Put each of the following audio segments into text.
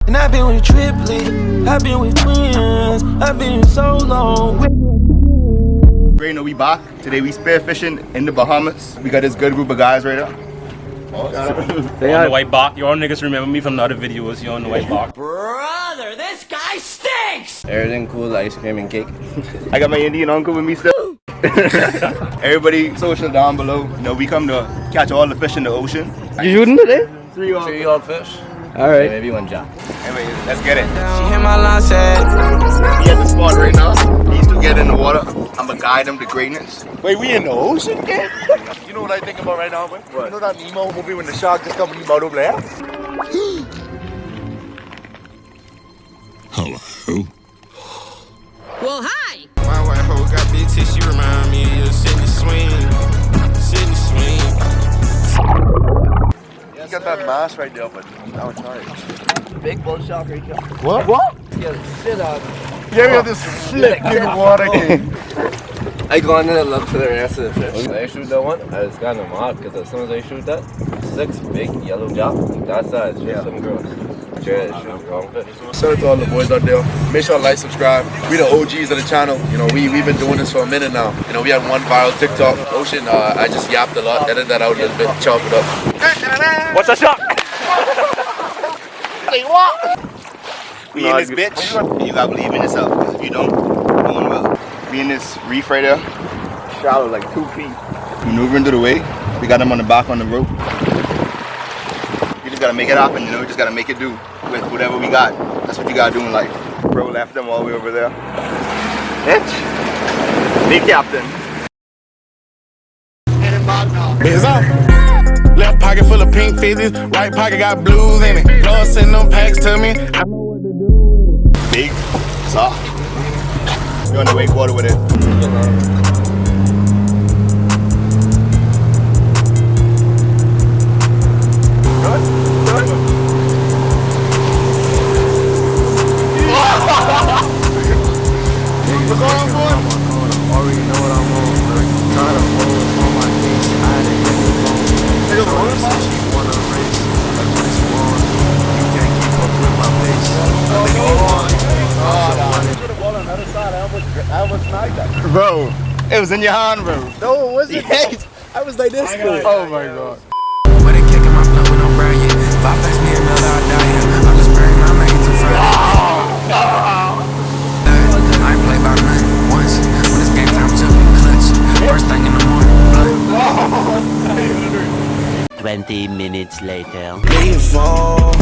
And I've been with triplets, I've been with twins, I've been so long. Great, we back. Today we spearfishing in the Bahamas. We got this good group of guys right now. They on the white bark. Y'all niggas remember me from the other videos. You on the white bark. Brother, this guy stinks! Everything cool, ice cream and cake. I got my Indian uncle with me still. Everybody social down below. You know, we come to catch all the fish in the ocean. You shooting today? Three Three fish. Alright. Maybe one jack. Anyway, let's get it. She hit my line said. We at the spot right now. These two get in the water. I'm gonna guide them to greatness. Wait, we in the ocean, kid? You know what I think about right now, man? What? You know that Nemo movie when the shark just come and you over there? Hello. Well, hi. My white hoe got big tissue, remind me of Sydney Swing. Sydney Swing. You got that mask right there, but now it's hard. Big bull shark right here. What? What? Yeah, shit up. Yeah, we got this flick in the water, kid. I go in there and look for the rest of the fish. When I shoot that one, I just got them off because as soon as I shoot that, 6 big yellow jack, that's that, it's just some girls. Shoot wrong fish. Shout out to all the boys out there. Make sure to like, subscribe. We the OGs of the channel. You know, we've been doing this for a minute now. You know, we had one viral TikTok. Ocean, I just yapped a lot. Edit that out a little bit, chop it up. What's the shot? Say what? We in this bitch. You gotta believe in yourself, because if you don't, no one will. We in this reef right there. Shallow, like 2 feet. Maneuvering through the way. We got them on the back on the rope. You just gotta make it happen, you know, you just gotta make it do with whatever we got. That's what you gotta do in life. Bro left them all the way over there. Bitch. Big captain. Biz up. Left pocket full of pink fizzies, right pocket got blues in it. Lord send them packs to me. I know what to do with it. Big, soft. You're on the wake water with it. Bro, it was in your hand, bro. No, it wasn't. Yes. I was like this. Oh my god. But they kicking my blood with no brain yet. If I face me another, I'll die here. I'm just praying I'll make it to Friday. I ain't played by nothing once. When it's game time, jump in clutch. First thing in the morning, blood. 20 minutes later. Leave fall,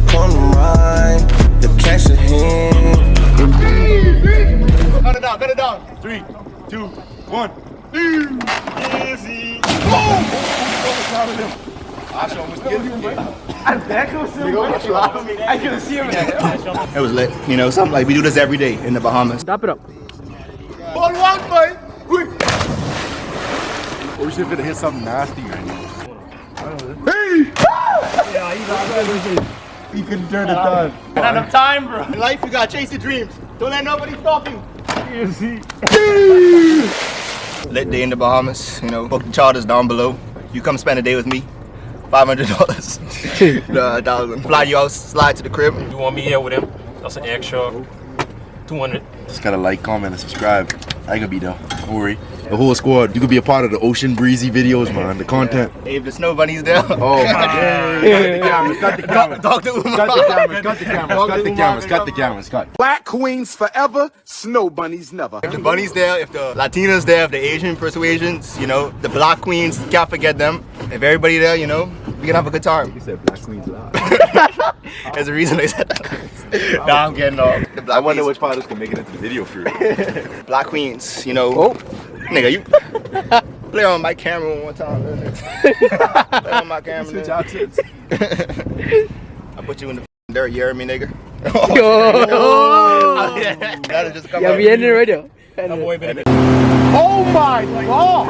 come to mind. The cash ahead. Cut it down. 3, 2, 1. Easy. I couldn't see him. It was lit. You know, something like we do this every day in the Bahamas. Tap it up. Ball one, boy. Or we should have hit something nasty right now. Hey! He couldn't turn it on. Not enough time, bro. In life, you gotta chase your dreams. Don't let nobody stop you. Lit day in the Bahamas. You know, book the charters down below. You come spend a day with me. $500. 1,000. Fly you out, slide to the crib. You want me here with him? That's an extra 200. Just gotta like, comment, and subscribe. I could be there. Don't worry. The whole squad. You could be a part of the Ocean Breezy videos, man. The content. Hey, if the snow bunny's there. Oh my god. Cut the cameras. Talk to Uma. Cut the cameras. Black queens forever, snow bunnies never. If the bunny's there, if the Latinas there, if the Asian persuasions, you know, the black queens, can't forget them. If everybody there, you know, we can have a good time. You said black queens loud. There's a reason they said that. Nah, I'm getting off. The black I wonder queens. which part of this can make it into the video for you. Black queens, you know. Oh. Nigga, you play on my camera one more time. Play on my camera. I put you in the dirt, you hear me, nigga? That'll just come out. we ended right now. Oh my god!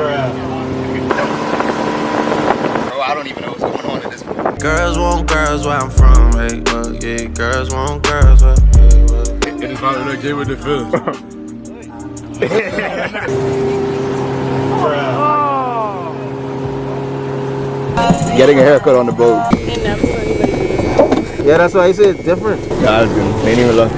Bro, I don't even know what's going on at this point. Girls want girls where I'm from, hey, well, yeah. Girls want girls where, hey, well. It is not okay with the film. Getting a haircut on the boat. Yeah, that's why I say it's different. Yeah, it's good. They didn't even look.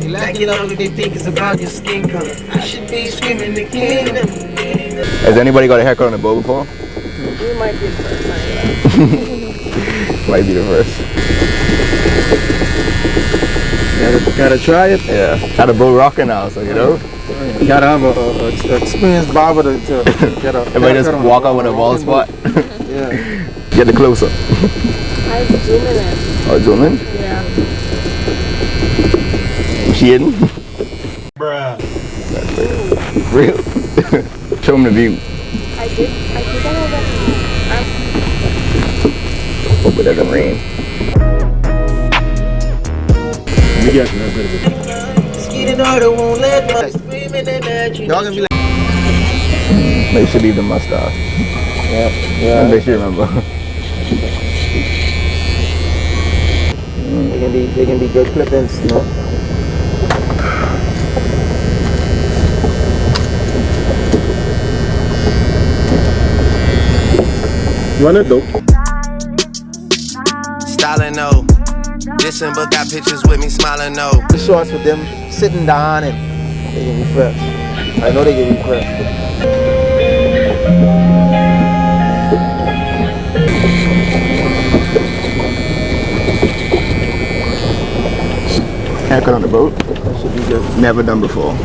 Like you know what they think is about your skin color. I should be screaming the kingdom. Has anybody got a haircut on the boat before? We might be the first time. Might be the first. Gotta try it. Yeah. Got a boat rocking now, so you know. You gotta have a experienced barber to get a. Everybody just walk out with a bald spot. Yeah. Get it closer. I zoom in it. Oh, zoom in? Yeah. She hidden? Bruh. Real? Show them the view. I think I already. Hope it doesn't rain. We got a bit of it. Y'all gonna be like. Make sure leave the mustache. Yeah. Make sure you remember. They can be good clip-ins, you know. You want it though? Styling no. Dissing but got pictures with me smiling no. The shorts with them sitting down and they can be fresh. I know they can be fresh. Haircut on the boat? That should be good. Never done before.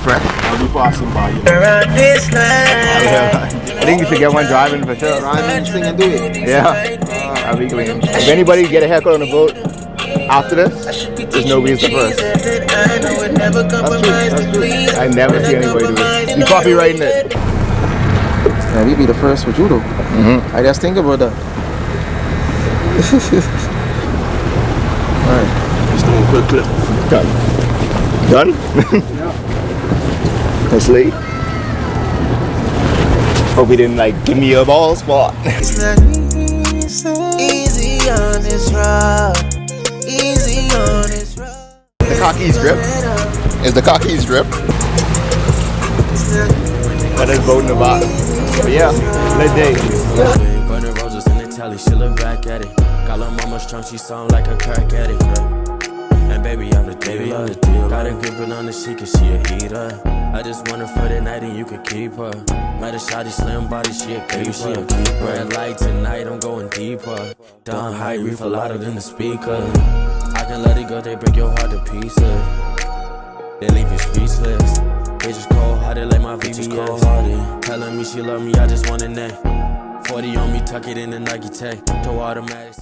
Fresh? I'll be passing by you. Around this line. I think you should get one driving for sure. Driving, sing and do it. Yeah. That'll be clean. If anybody get a haircut on the boat after this, there's no reason first. That's true. I never see anybody do it. You copywriting it. Yeah, we be the first with you though. I just think about that. Alright. Just doing a quick clip. Done. Done? Yeah. That's late. Hope he didn't like give me a ball spot. It's not easy on this road. Easy on this road. The cocky's drip. Is the cocky's drip? That is boat in the bottom. But yeah, lit day. Burning roses in the telly, she look back at it. Got her mama's trunk, she sound like a crack addict. And baby, I'm the dealer. Got a gripping on the sheet, cause she a heater. I just want her for the night and you could keep her. Met a shawty, slim body, she a keeper. Red light tonight, I'm going deeper. Down high, reefer louder than the speaker. I can let it go, they break your heart to pieces. They leave you speechless. Bitches cold hearted like my VVS. Telling me she love me, I just want a neck. 40 on me, tuck it in the Nike tech. To automatics.